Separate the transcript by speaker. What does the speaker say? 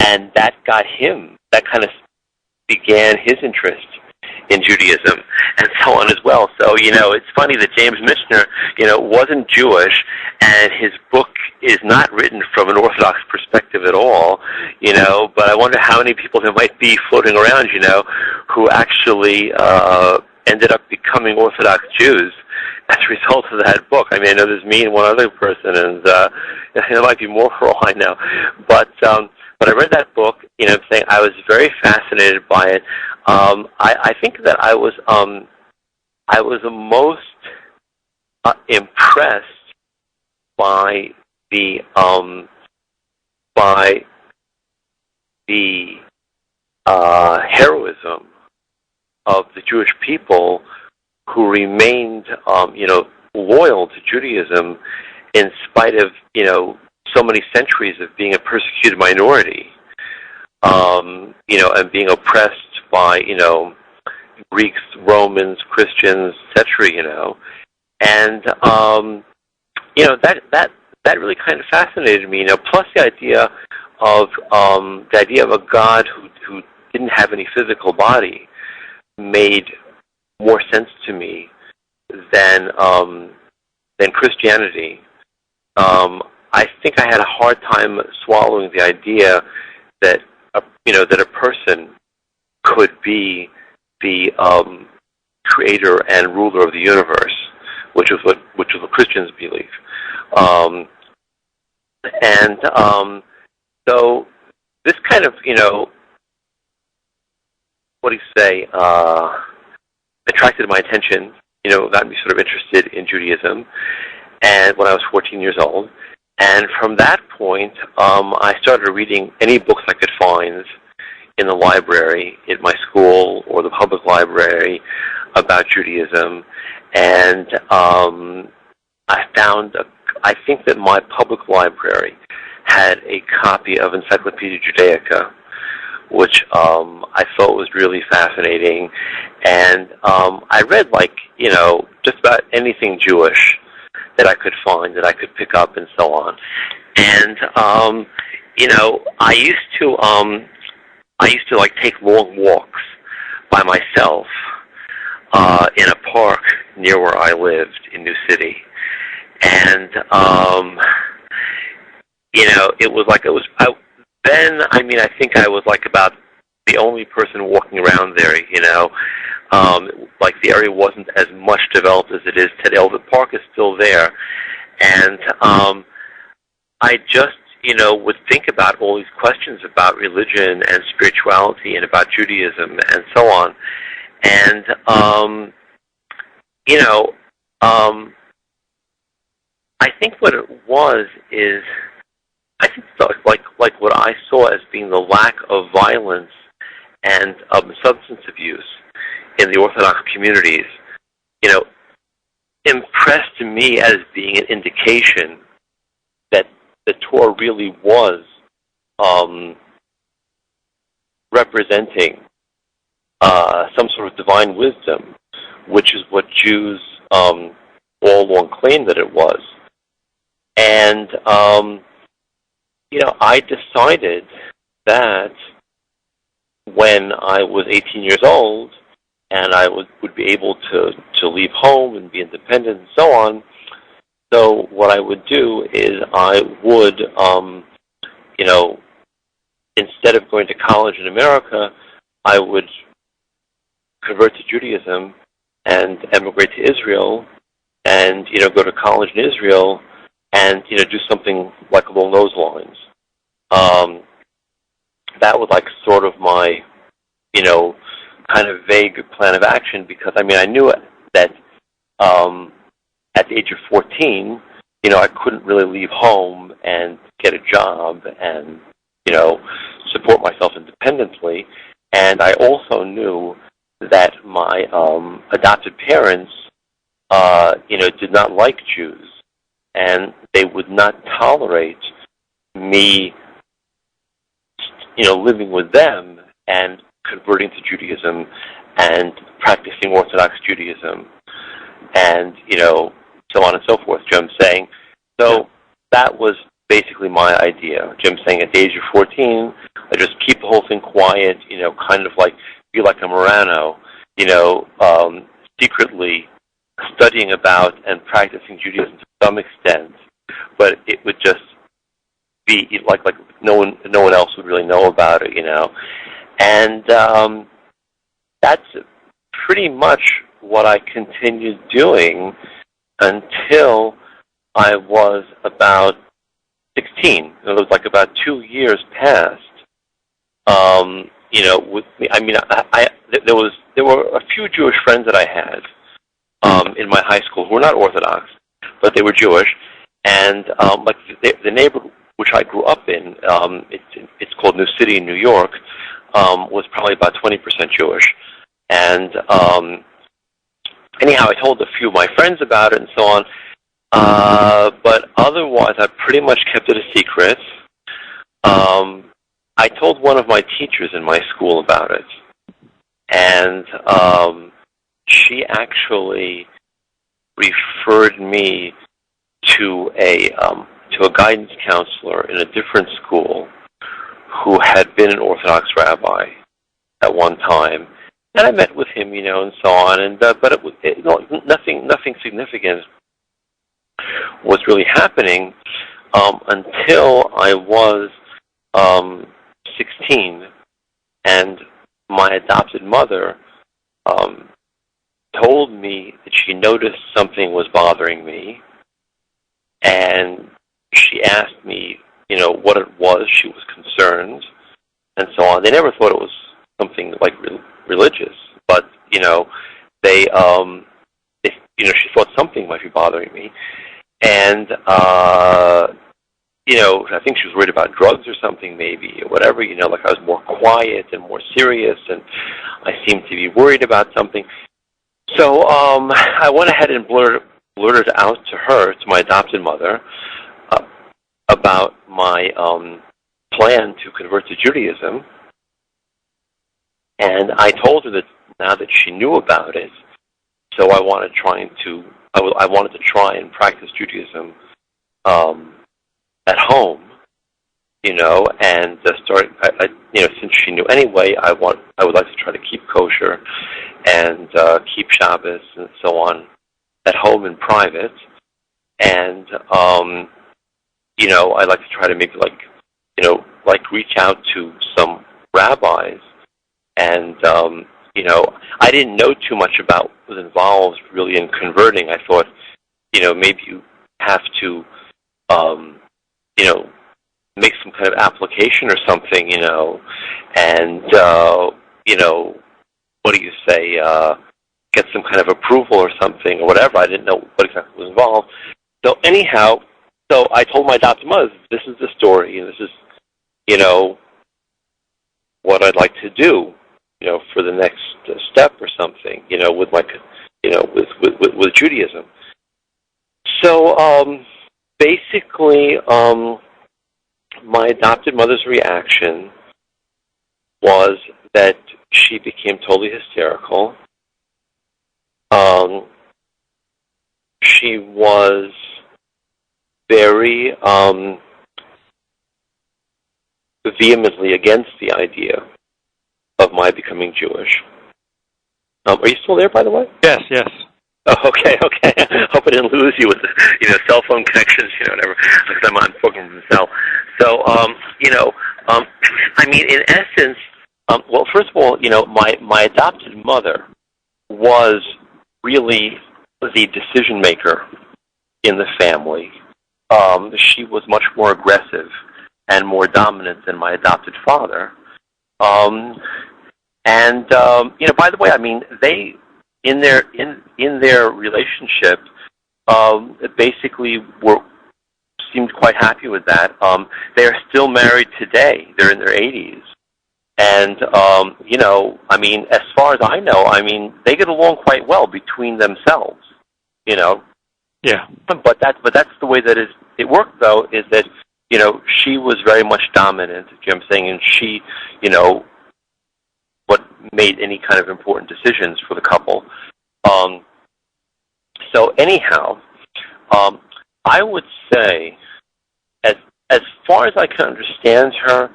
Speaker 1: and that kind of began his interest in Judaism and so on as well. So, it's funny that James Michener, wasn't Jewish, and his book is not written from an Orthodox perspective at all, but I wonder how many people there might be floating around, who actually ended up becoming Orthodox Jews as a result of that book. I know there's me and one other person, and there might be more for all I know. But I read that book, saying I was very fascinated by it. I think that I was most impressed by the heroism of the Jewish people who remained, loyal to Judaism in spite of, so many centuries of being a persecuted minority, and being oppressed by, Greeks, Romans, Christians, etc. And that really kind of fascinated me. Plus the idea of a God who didn't have any physical body made more sense to me than Christianity. I think I had a hard time swallowing the idea that that a person could be the creator and ruler of the universe, which is what Christians believe. So this kind of what do you say, attracted my attention. Got me sort of interested in Judaism, and when I was 14 years old. And from that point, I started reading any books I could find in the library, in my school, or the public library about Judaism. And I think that my public library had a copy of Encyclopedia Judaica, which I thought was really fascinating. And I read, just about anything Jewish that I could find, that I could pick up, and so on. And I used to take long walks by myself in a park near where I lived in New City, and I think I was about the only person walking around there. The area wasn't as much developed as it is today. The park is still there, and I just would think about all these questions about religion and spirituality and about Judaism and so on. And I think what it was is, I think like what I saw as being the lack of violence and substance abuse in the Orthodox communities, impressed me as being an indication that the Torah really was representing some sort of divine wisdom, which is what Jews all along claimed that it was. And I decided that when I was 18 years old and I would be able to leave home and be independent and so on, so what I would do is I would, instead of going to college in America, I would convert to Judaism and emigrate to Israel and, go to college in Israel and, do something along those lines. That was sort of my, kind of vague plan of action, because, I knew that at the age of 14, I couldn't really leave home and get a job and, support myself independently. And I also knew that my adopted parents, did not like Jews, and they would not tolerate me, living with them and converting to Judaism and practicing Orthodox Judaism and, so on and so forth, I'm saying. So that was basically my idea. Jim saying at the age of 14, I just keep the whole thing quiet, kind of like be like a Morano, secretly studying about and practicing Judaism to some extent, but it would just be like no one else would really know about it, and that's pretty much what I continued doing until I was about 16. It was like about 2 years passed. With me, I mean, there were a few Jewish friends that I had in my high school who were not Orthodox, but they were Jewish, and like the neighborhood which I grew up in, it's called New City in New York, was probably about 20% Jewish, and anyhow, I told a few of my friends about it and so on. But otherwise, I pretty much kept it a secret. I told one of my teachers in my school about it, and she actually referred me to a guidance counselor in a different school who had been an Orthodox rabbi at one time, and I met with him, and so on. And but nothing significant was really happening until I was 16, and my adopted mother told me that she noticed something was bothering me, and she asked me, what it was. She was concerned, and so on. They never thought it was something like religious, but they she thought something might be bothering me, and I think she was worried about drugs or something, maybe, or whatever. Like I was more quiet and more serious, and I seemed to be worried about something. So I went ahead and blurted out to her, to my adopted mother, about my plan to convert to Judaism. And I told her that now that she knew about it, so I wanted to try and practice Judaism at home, and start. Since she knew anyway, I would like to try to keep kosher and keep Shabbos and so on at home in private, and I'd like to try to maybe reach out to some rabbis, and I didn't know too much about what was involved really in converting. I thought, maybe you have to, make some kind of application or something, and what do you say, get some kind of approval or something or whatever. I didn't know what exactly was involved. So anyhow, I told my adopted mother, this is the story, and this is, what I'd like to do, for the next step or something, with my, with Judaism. So basically, my adopted mother's reaction was that she became totally hysterical. She was very vehemently against the idea of my becoming Jewish. Are you still there, by the way?
Speaker 2: Yes.
Speaker 1: Oh, okay. Hope I didn't lose you with the, cell phone connections, whatever. Because I'm on program from the cell. So, I mean, in essence, well, first of all, my adopted mother was really the decision maker in the family. She was much more aggressive and more dominant than my adopted father. By the way, I mean, they in their relationship basically seemed quite happy with that. They are still married today. They're in their 80s. And, I mean, as far as I know, I mean, they get along quite well between themselves, Yeah. But that's the way that it worked, though, is that, she was very much dominant, I'm saying, and she, what made any kind of important decisions for the couple. So anyhow, I would say, as as far as I can understand her,